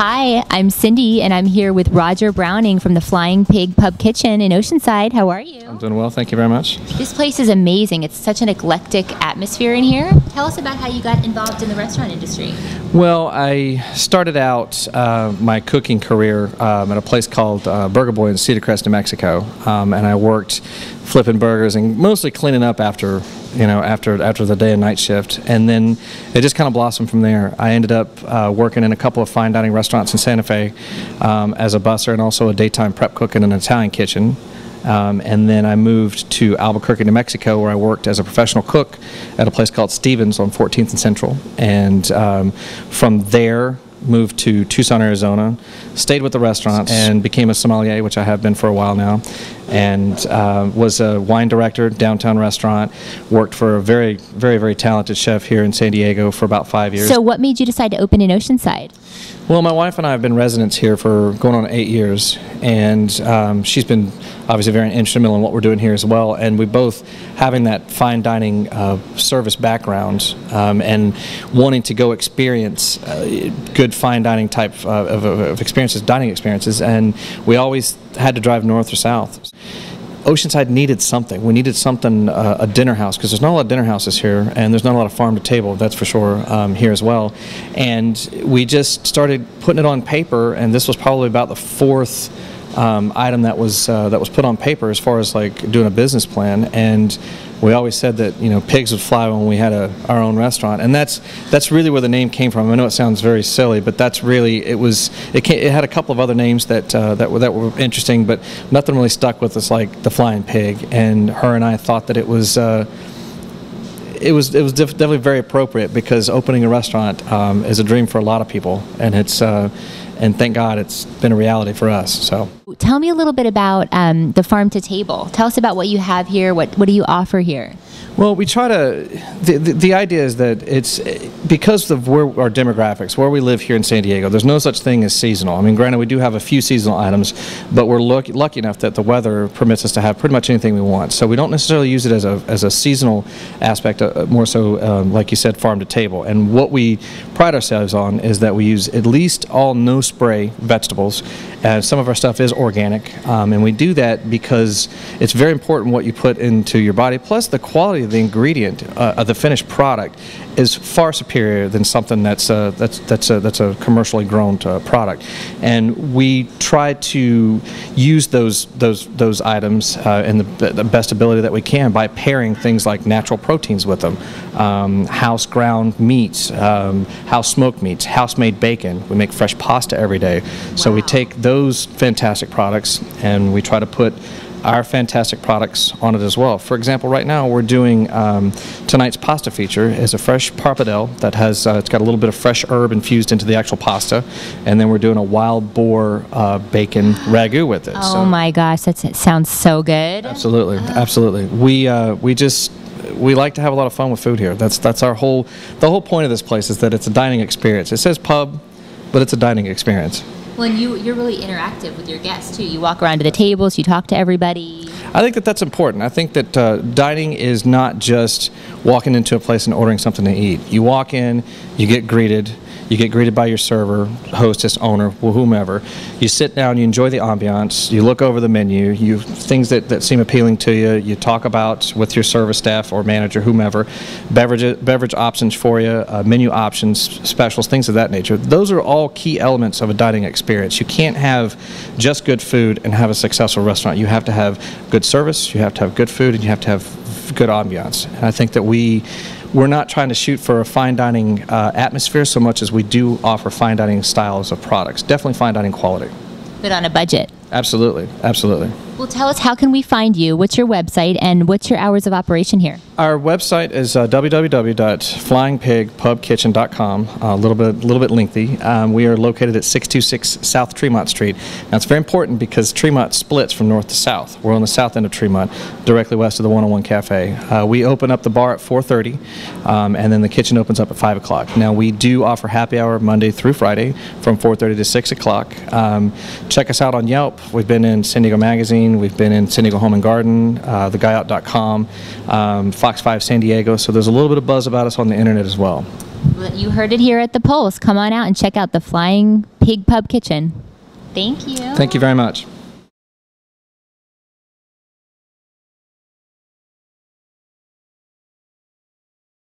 Hi, I'm Cindy, and I'm here with Roger Browning from the Flying Pig Pub Kitchen in Oceanside. How are you? I'm doing well, thank you very much. This place is amazing. It's such an eclectic atmosphere in here. Tell us about how you got involved in the restaurant industry. Well, I started out my cooking career at a place called Burger Boy in Cedar Crest, New Mexico, and I worked flipping burgers and mostly cleaning up after the day and night shift, and then it just kind of blossomed from there. I ended up working in a couple of fine dining restaurants in Santa Fe as a busser and also a daytime prep cook in an Italian kitchen. And then I moved to Albuquerque, New Mexico, where I worked as a professional cook at a place called Stevens on 14th and Central. And from there, moved to Tucson, Arizona, stayed with the restaurants, and became a sommelier, which I have been for a while now, and was a wine director, downtown restaurant, worked for a very, very, very talented chef here in San Diego for about 5 years. So what made you decide to open in Oceanside? Well, my wife and I have been residents here for going on 8 years, and she's been obviously very instrumental in what we're doing here as well. And we both, having that fine dining service background and wanting to go experience good fine dining type of experiences, dining experiences, and we always had to drive north or south. Oceanside needed something. We needed something, a dinner house, because there's not a lot of dinner houses here, and there's not a lot of farm to table, that's for sure, here as well. And we just started putting it on paper, and this was probably about the fourth item that was put on paper as far as like doing a business plan. And we always said that pigs would fly when we had our own restaurant, and that's really where the name came from. I know it sounds very silly, but that's really it had a couple of other names that were interesting, but nothing really stuck with us like the Flying Pig. And her and I thought that it was definitely very appropriate, because opening a restaurant is a dream for a lot of people, and and thank God it's been a reality for us. So, tell me a little bit about the farm to table. Tell us about what you have here. What do you offer here? Well, we try to. The idea is that it's because of our demographics, where we live here in San Diego. There's no such thing as seasonal. I mean, granted, we do have a few seasonal items, but we're lucky enough that the weather permits us to have pretty much anything we want. So we don't necessarily use it as a seasonal aspect, more so, like you said, farm to table. And what we pride ourselves on is that we use at least all no spray vegetables. Some of our stuff is organic, and we do that because it's very important what you put into your body. Plus, the quality of the ingredient of the finished product is far superior than something that's a commercially grown product. And we try to use those items in the best ability that we can by pairing things like natural proteins with them, house ground meats, house smoked meats, house made bacon. We make fresh pasta every day. Wow. So we take those fantastic products and we try to put our fantastic products on it as well. For example, right now we're doing tonight's pasta feature is a fresh pappardelle that has it's got a little bit of fresh herb infused into the actual pasta, and then we're doing a wild boar bacon ragu with it. Oh my gosh, that sounds so good. Absolutely, absolutely. We like to have a lot of fun with food here. That's the whole point of this place is that it's a dining experience. It says pub, but it's a dining experience. Well, and you're really interactive with your guests, too. You walk around to the tables, you talk to everybody. I think that's important. I think that dining is not just walking into a place and ordering something to eat. You walk in, you get greeted by your server, hostess, owner, whomever. You sit down, you enjoy the ambiance, you look over the menu, things that seem appealing to you, you talk about with your service staff or manager, whomever, beverage options for you, menu options, specials, things of that nature. Those are all key elements of a dining experience. You can't have just good food and have a successful restaurant. You have to have good service, you have to have good food, and you have to have good ambiance. And I think that we're not trying to shoot for a fine dining atmosphere so much as we do offer fine dining styles of products. Definitely fine dining quality. But on a budget. Absolutely, absolutely. Well, tell us, how can we find you? What's your website, and what's your hours of operation here? Our website is www.flyingpigpubkitchen.com. A little bit lengthy. We are located at 626 South Tremont Street. Now, it's very important because Tremont splits from north to south. We're on the south end of Tremont, directly west of the 101 Cafe. We open up the bar at 4:30, and then the kitchen opens up at 5 o'clock. Now, we do offer happy hour Monday through Friday from 4:30 to 6 o'clock. Check us out on Yelp. We've been in San Diego Magazine. We've been in San Diego Home and Garden, theguyOut.com, Fox 5 San Diego. So there's a little bit of buzz about us on the internet as well. You heard it here at the Pulse. Come on out and check out the Flying Pig Pub Kitchen. Thank you. Thank you very much.